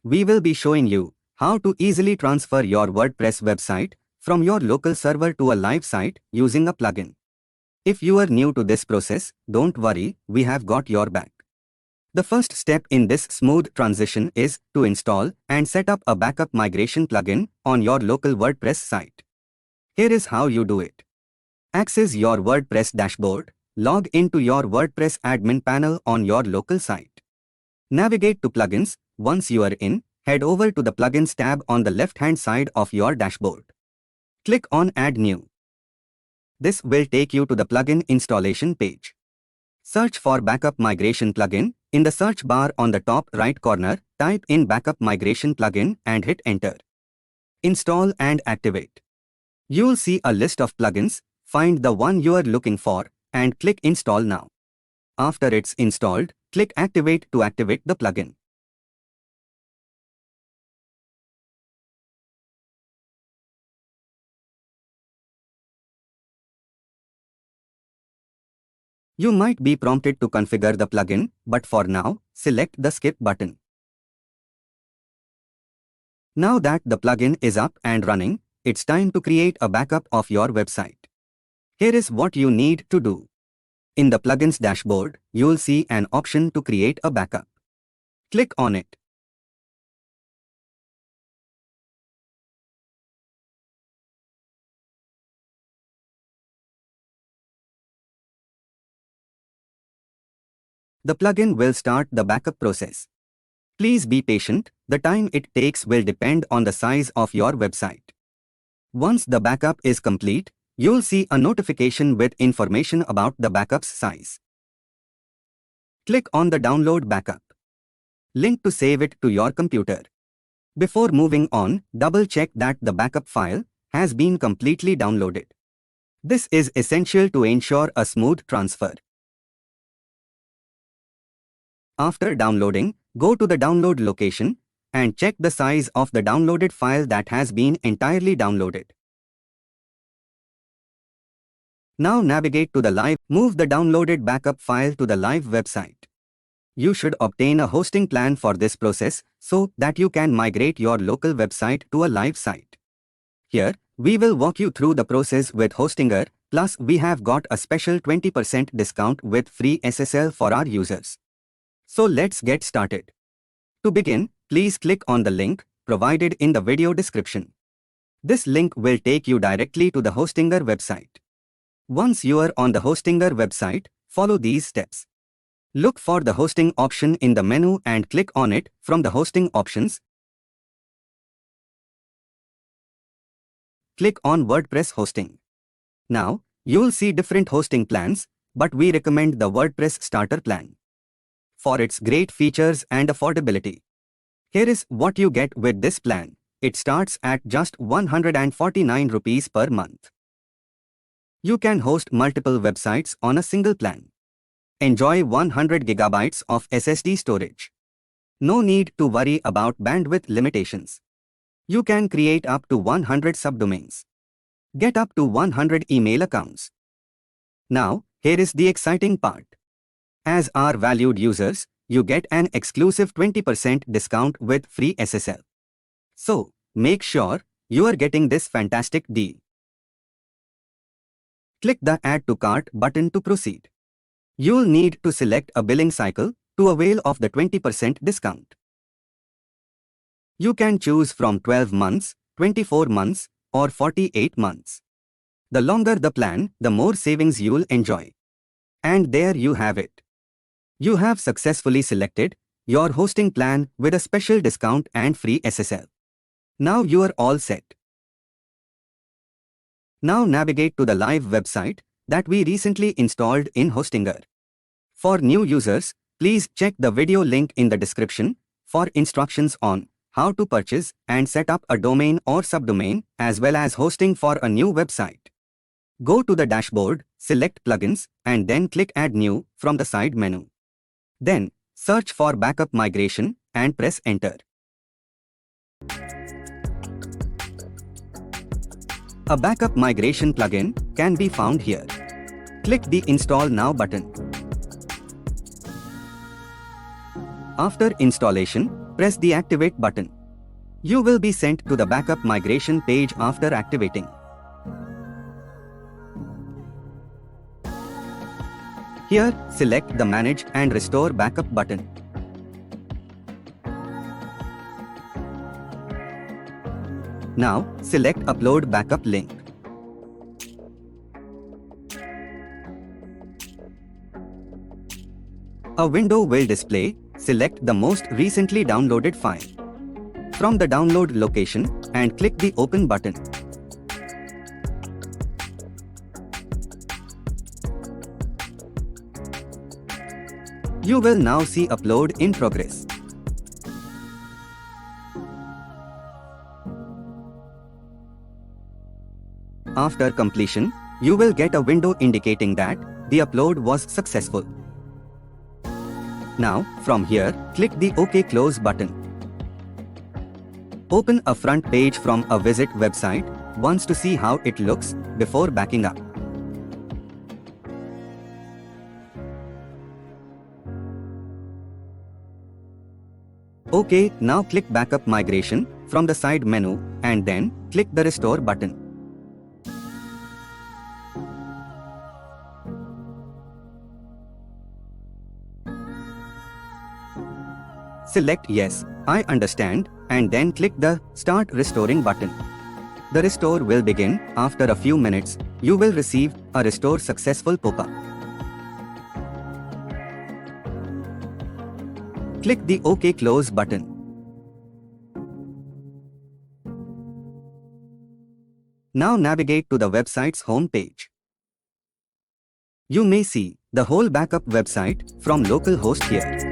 we will be showing you how to easily transfer your WordPress website from your local server to a live site using a plugin. If you are new to this process, don't worry, we have got your back. The first step in this smooth transition is to install and set up a backup migration plugin on your local WordPress site. Here is how you do it. Access your WordPress dashboard, log into your WordPress admin panel on your local site. Navigate to Plugins. Once you are in, head over to the Plugins tab on the left-hand side of your dashboard. Click on Add New. This will take you to the plugin installation page. Search for Backup Migration Plugin. In the search bar on the top right corner, type in Backup Migration Plugin and hit Enter. Install and activate. You'll see a list of plugins. Find the one you are looking for and click Install Now. After it's installed, click Activate to activate the plugin. You might be prompted to configure the plugin, but for now, select the Skip button. Now that the plugin is up and running, it's time to create a backup of your website. Here is what you need to do. In the Plugins dashboard, you'll see an option to create a backup. Click on it. The plugin will start the backup process. Please be patient, the time it takes will depend on the size of your website. Once the backup is complete, you'll see a notification with information about the backup's size. Click on the Download Backup link to save it to your computer. Before moving on, double-check that the backup file has been completely downloaded. This is essential to ensure a smooth transfer. After downloading, go to the download location and check the size of the downloaded file that has been entirely downloaded. Now navigate to the live. Move the downloaded backup file to the live website. You should obtain a hosting plan for this process so that you can migrate your local website to a live site. Here, we will walk you through the process with Hostinger, plus we have got a special 20% discount with free SSL for our users. So let's get started. To begin, please click on the link provided in the video description. This link will take you directly to the Hostinger website. Once you are on the Hostinger website, follow these steps. Look for the hosting option in the menu and click on it. From the hosting options, click on WordPress hosting. Now, you'll see different hosting plans, but we recommend the WordPress starter plan for its great features and affordability. Here is what you get with this plan. It starts at just 149 rupees per month. You can host multiple websites on a single plan. Enjoy 100 GB of SSD storage. No need to worry about bandwidth limitations. You can create up to 100 subdomains. Get up to 100 email accounts. Now, here is the exciting part. As our valued users, you get an exclusive 20% discount with free SSL. So, make sure you are getting this fantastic deal. Click the Add to Cart button to proceed. You'll need to select a billing cycle to avail of the 20% discount. You can choose from 12 months, 24 months, or 48 months. The longer the plan, the more savings you'll enjoy. And there you have it. You have successfully selected your hosting plan with a special discount and free SSL. Now you are all set. Now navigate to the live website that we recently installed in Hostinger. For new users, please check the video link in the description for instructions on how to purchase and set up a domain or subdomain as well as hosting for a new website. Go to the dashboard, select Plugins, and then click Add New from the side menu. Then, search for Backup Migration and press Enter. A backup migration plugin can be found here. Click the Install Now button. After installation, Press the Activate button. You will be sent to the backup migration page after activating. Here, select the Manage and Restore Backup button. Now, select Upload Backup link. A window will display. Select the most recently downloaded file from the download location and click the Open button. You will now see Upload in progress. After completion, you will get a window indicating that the upload was successful. Now, from here, click the OK Close button. Open a front page from a visit website once to see how it looks before backing up. OK, now click Backup Migration from the side menu and then click the Restore button. Select Yes, I understand, and then click the Start Restoring button. The restore will begin. After a few minutes, you will receive a Restore Successful pop-up. Click the OK Close button. Now navigate to the website's home page. You may see the whole backup website from localhost here.